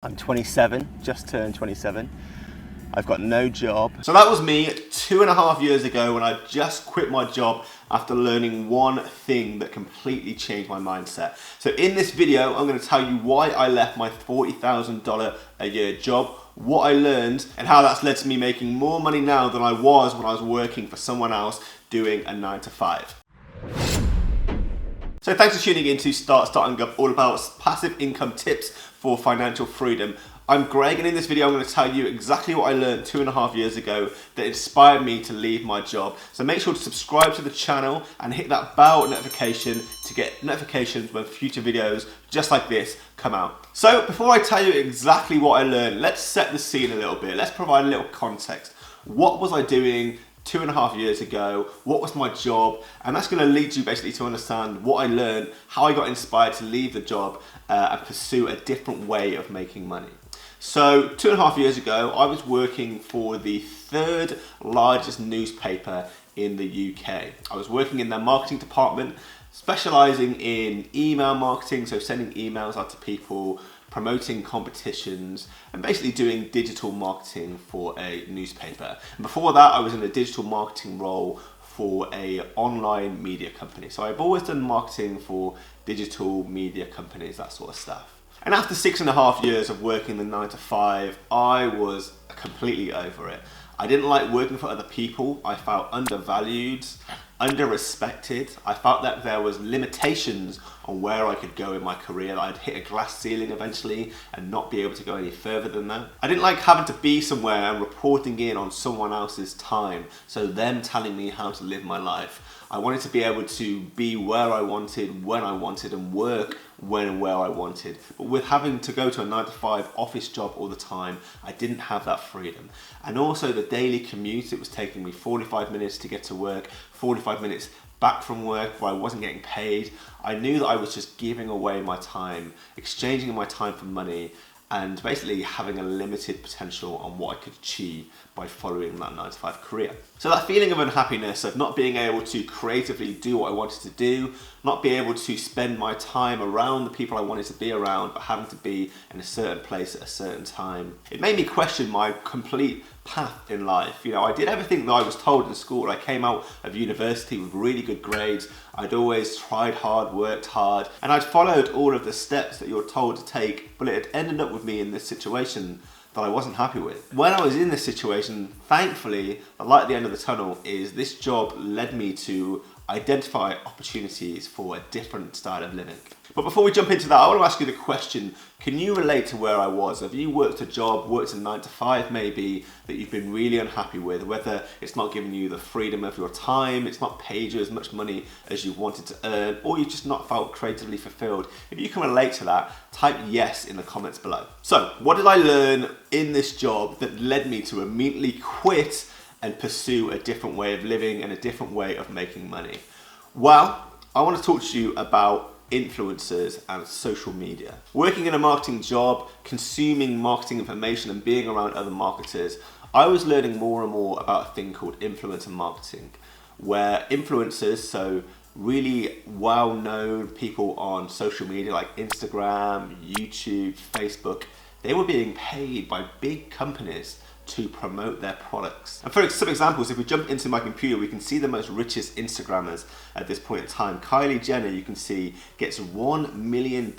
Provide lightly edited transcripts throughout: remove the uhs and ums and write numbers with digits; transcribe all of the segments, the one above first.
I'm 27, just turned 27. I've got no job. So that was me 2.5 years ago when I just quit my job after learning one thing that completely changed my mindset. So in this video, I'm going to tell you why I left my $40,000 a year job, what I learned, and how that's led to me making more money now than I was when I was working for someone else doing a 9 to 5. So thanks for tuning in to Starting Up, all about passive income tips for financial freedom. I'm Greg, and in this video I'm going to tell you exactly what I learned 2.5 years ago that inspired me to leave my job. So make sure to subscribe to the channel and hit that bell notification to get notifications when future videos just like this come out. So before I tell you exactly what I learned, let's set the scene a little bit. Let's provide a little context. What was I doing 2.5 years ago? What was my job? And that's going to lead you basically to understand what I learned, how I got inspired to leave the job and pursue a different way of making money. So 2.5 years ago, I was working for the third largest newspaper in the UK. I was working in their marketing department, specializing in email marketing, so sending emails out to people, promoting competitions, and basically doing digital marketing for a newspaper. And before that, I was in a digital marketing role for an online media company. So I've always done marketing for digital media companies, that sort of stuff. And after 6.5 years of working the 9 to 5, I was completely over it. I didn't like working for other people. I felt undervalued, under-respected. I felt that there was limitations on where I could go in my career, that I'd hit a glass ceiling eventually and not be able to go any further than that. I didn't like having to be somewhere and reporting in on someone else's time, so them telling me how to live my life. I wanted to be able to be where I wanted, when I wanted, and work when and where I wanted. But with having to go to a 9 to 5 office job all the time, I didn't have that freedom. And also the daily commute, it was taking me 45 minutes to get to work, 45 minutes back from work where I wasn't getting paid. I knew that I was just giving away my time, exchanging my time for money, and basically having a limited potential on what I could achieve by following that 9 to 5 career. So that feeling of unhappiness, of not being able to creatively do what I wanted to do, not being able to spend my time around the people I wanted to be around, but having to be in a certain place at a certain time, it made me question my complete path in life. You know, I did everything that I was told in school. I came out of university with really good grades. I'd always tried hard, worked hard, and I'd followed all of the steps that you're told to take, but it had ended up with me in this situation that I wasn't happy with. When I was in this situation, thankfully, the light at the end of the tunnel is this job led me to identify opportunities for a different style of living. But before we jump into that, I want to ask you the question, can you relate to where I was? Have you worked a job, worked a 9 to 5 maybe, that you've been really unhappy with, whether it's not giving you the freedom of your time, it's not paid you as much money as you wanted to earn, or you've just not felt creatively fulfilled? If you can relate to that, type yes in the comments below. So, what did I learn in this job that led me to immediately quit and pursue a different way of living and a different way of making money? Well, I want to talk to you about influencers and social media. Working in a marketing job, consuming marketing information and being around other marketers, I was learning more and more about a thing called influencer marketing, where influencers, so really well-known people on social media like Instagram, YouTube, Facebook, they were being paid by big companies to promote their products. And for some examples, if we jump into my computer, we can see the most richest Instagrammers at this point in time. Kylie Jenner, you can see, gets $1 million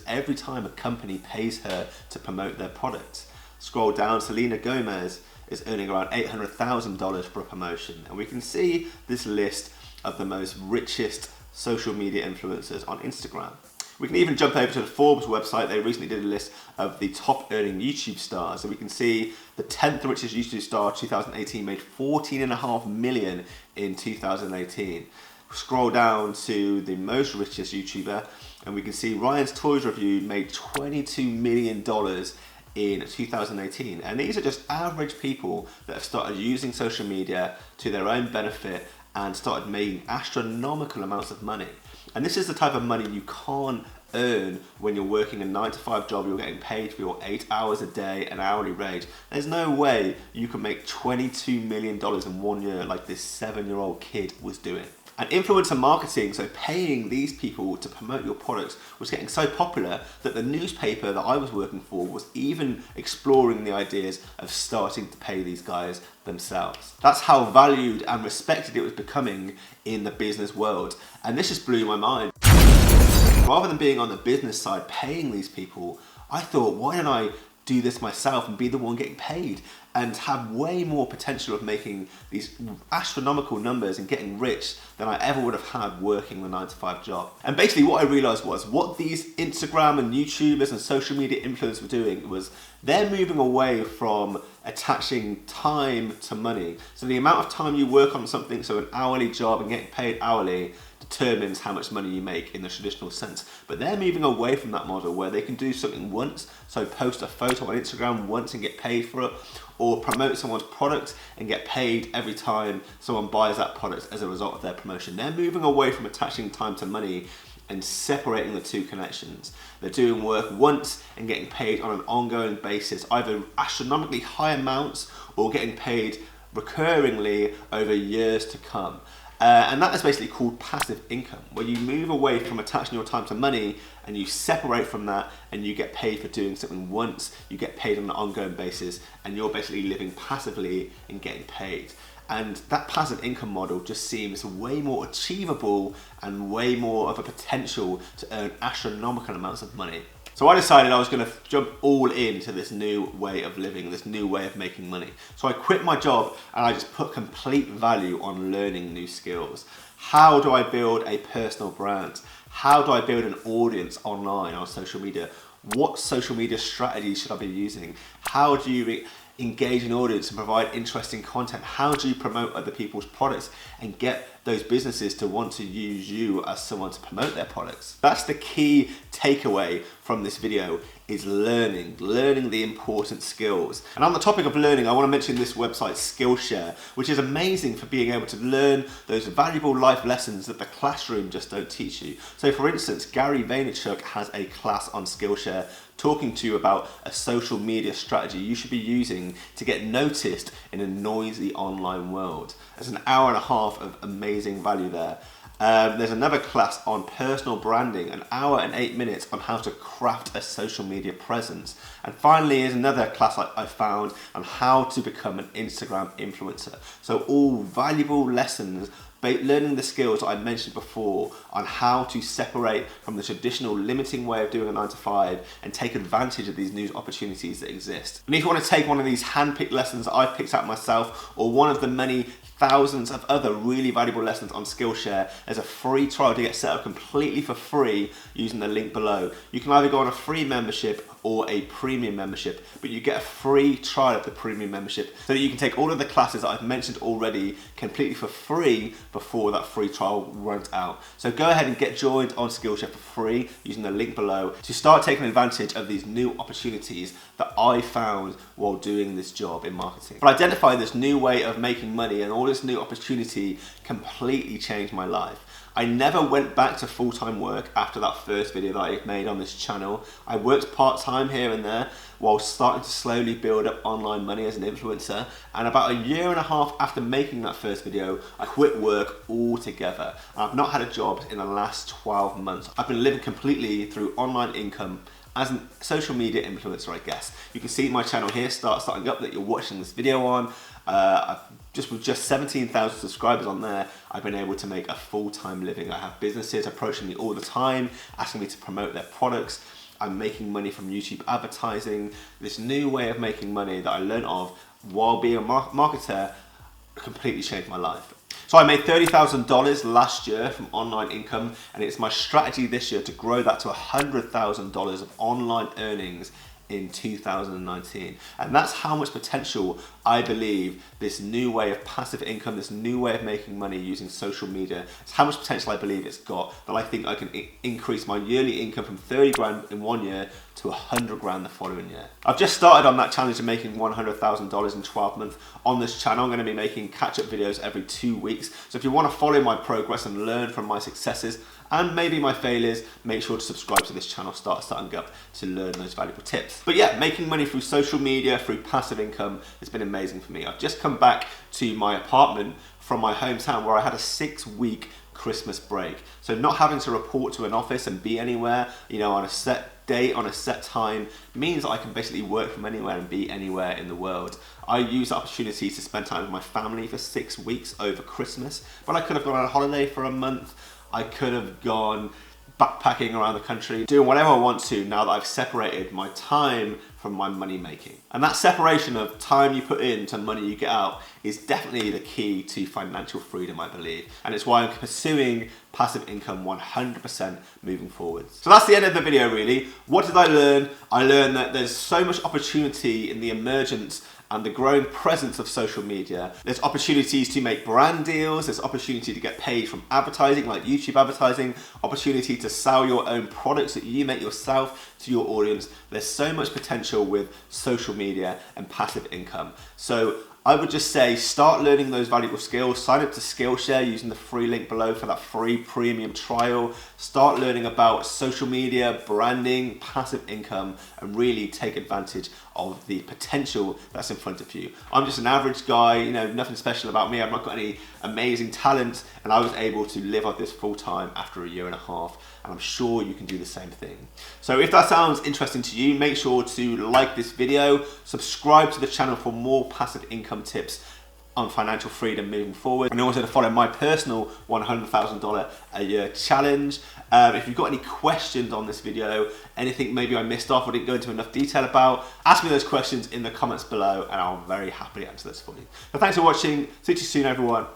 every time a company pays her to promote their products. Scroll down, Selena Gomez is earning around $800,000 for a promotion. And we can see this list of the most richest social media influencers on Instagram. We can even jump over to the Forbes website. They recently did a list of the top earning YouTube stars. So we can see the 10th richest YouTube star 2018 made $14.5 million in 2018. Scroll down to the most richest YouTuber and we can see Ryan's Toys Review made $22 million in 2018. And these are just average people that have started using social media to their own benefit and started making astronomical amounts of money. And this is the type of money you can't earn when you're working a 9 to 5 job. You're getting paid for your 8 hours a day, an hourly rate. There's no way you can make $22 million in 1 year like this 7-year-old kid was doing. And influencer marketing, so paying these people to promote your products, was getting so popular that the newspaper that I was working for was even exploring the ideas of starting to pay these guys themselves. That's how valued and respected it was becoming in the business world. And this just blew my mind. Rather than being on the business side paying these people, I thought, why don't I do this myself and be the one getting paid and have way more potential of making these astronomical numbers and getting rich than I ever would have had working the 9-to-5 job. And basically what I realized was what these Instagram and YouTubers and social media influencers were doing was they're moving away from attaching time to money. So the amount of time you work on something, so an hourly job and getting paid hourly, determines how much money you make in the traditional sense. But they're moving away from that model where they can do something once, so post a photo on Instagram once and get paid for it, or promote someone's product and get paid every time someone buys that product as a result of their promotion. They're moving away from attaching time to money and separating the two connections. They're doing work once and getting paid on an ongoing basis, either astronomically high amounts or getting paid recurringly over years to come. And that is basically called passive income, where you move away from attaching your time to money and you separate from that and you get paid for doing something once, you get paid on an ongoing basis, and you're basically living passively and getting paid. And that passive income model just seems way more achievable and way more of a potential to earn astronomical amounts of money. So I decided I was going to jump all into this new way of living, this new way of making money. So I quit my job and I just put complete value on learning new skills. How do I build a personal brand? How do I build an audience online on social media? What social media strategies should I be using? How do you engage an audience and provide interesting content? How do you promote other people's products and get those businesses to want to use you as someone to promote their products? That's the key takeaway from this video, is learning the important skills. And on the topic of learning, I want to mention this website Skillshare, which is amazing for being able to learn those valuable life lessons that the classroom just don't teach you. So for instance, Gary Vaynerchuk has a class on Skillshare talking to you about a social media strategy you should be using to get noticed in a noisy online world. There's an hour and a half of amazing value there. There's another class on personal branding, an hour and 8 minutes on how to craft a social media presence. And finally is another class I found on how to become an Instagram influencer. So all valuable lessons, learning the skills that I mentioned before on how to separate from the traditional limiting way of doing a 9-to-5 and take advantage of these new opportunities that exist. And if you want to take one of these hand-picked lessons that I've picked out myself, or one of the many thousands of other really valuable lessons on Skillshare, there's a free trial to get set up completely for free using the link below. You can either go on a free membership or a premium membership, but you get a free trial of the premium membership so that you can take all of the classes that I've mentioned already completely for free before that free trial runs out. So go ahead and get joined on Skillshare for free using the link below to start taking advantage of these new opportunities that I found while doing this job in marketing. But identifying this new way of making money and all this new opportunity completely changed my life. I never went back to full-time work after that first video that I made on this channel. I worked part-time here and there while starting to slowly build up online money as an influencer. And about a year and a half after making that first video, I quit work altogether. I've not had a job in the last 12 months. I've been living completely through online income as a social media influencer, I guess. You can see my channel here starting up that you're watching this video on. With just 17,000 subscribers on there, I've been able to make a full-time living. I have businesses approaching me all the time, asking me to promote their products. I'm making money from YouTube advertising. This new way of making money that I learned of while being a marketer completely changed my life. So I made $30,000 last year from online income, and it's my strategy this year to grow that to $100,000 of online earnings in 2019. And that's how much potential I believe this new way of passive income, this new way of making money using social media, it's how much potential I believe it's got, that I think I can increase my yearly income from 30 grand in 1 year to 100 grand the following year. I've just started on that challenge of making $100,000 in 12 months. On this channel, I'm going to be making catch-up videos every 2 weeks. So if you want to follow my progress and learn from my successes and maybe my failures, make sure to subscribe to this channel, starting up to learn those valuable tips. But yeah, making money through social media, through passive income has been amazing for me. I've just come back to my apartment from my hometown where I had a 6-week Christmas break. So not having to report to an office and be anywhere, you know, on a set date, on a set time, means that I can basically work from anywhere and be anywhere in the world. I use the opportunity to spend time with my family for 6 weeks over Christmas, but I could have gone on a holiday for a month. I could have gone backpacking around the country, doing whatever I want to now that I've separated my time from my money making. And that separation of time you put in to money you get out is definitely the key to financial freedom, I believe. And it's why I'm pursuing passive income 100% moving forward. So that's the end of the video really. What did I learn? I learned that there's so much opportunity in the emergence and the growing presence of social media. There's opportunities to make brand deals, there's opportunity to get paid from advertising like YouTube advertising, opportunity to sell your own products that you make yourself to your audience. There's so much potential with social media and passive income. So I would just say start learning those valuable skills. Sign up to Skillshare using the free link below for that free premium trial. Start learning about social media, branding, passive income, and really take advantage of the potential that's in front of you. I'm just an average guy, you know, nothing special about me. I've not got any amazing talent, and I was able to live on this full time after a year and a half, and I'm sure you can do the same thing. So if that sounds interesting to you, make sure to like this video, subscribe to the channel for more passive income tips on financial freedom moving forward, and also to follow my personal $100,000 a year challenge. If you've got any questions on this video, anything maybe I missed off or didn't go into enough detail about, ask me those questions in the comments below and I'll very happily answer those for you. So thanks for watching. See you soon, everyone.